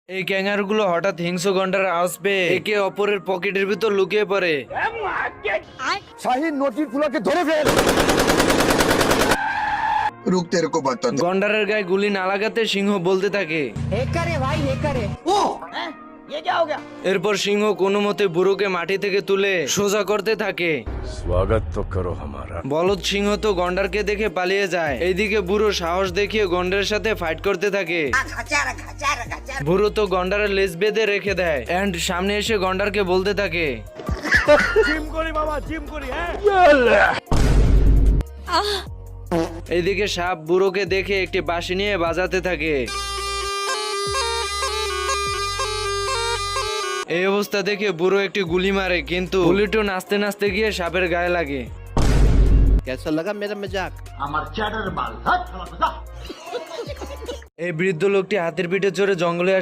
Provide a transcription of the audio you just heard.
এই ক্যাঙ্গারুগুলো হঠাৎ হিংস্র গন্ডার আওয়াজ পেয়ে একে অপরের পকেটের ভিতর লুকিয়ে পড়ে। শাহিন নটির ফুলাকে ধরে ফেল। रुक तेरे को बताता গন্ডারের গায়ে গুলি না লাগাতে সিংহ বলতে থাকে। এরপর সিংহ কোনো মতে বুড়োকে মাটি থেকে তুলে সোজা করতে থাকে। स्वागत तो करो हमारा। বলদ সিংহ তো গন্ডারকে দেখে পালিয়ে যায়। এইদিকে বুড়ো সাহস দেখিয়ে গন্ডারের সাথে ফাইট করতে থাকে। বুড়ো তো গন্ডারের লেজ বেঁধে রেখে দেয় এন্ড সামনে এসে গন্ডারকে বলতে থাকে, এইদিকে সাপ বুড়োকে দেখে একটি বাঁশি নিয়ে বাজাতে থাকে। এই অবস্থা দেখে বুড়ো একটি গুলি মারে, কিন্তু গুলিটো নাচতে নাচতে গিয়ে সাপের গায়ে লাগে। कैसा लगा मेरा मजाक? এই বৃদ্ধ লোকটি হাতির পিঠে চড়ে জঙ্গলে আসে।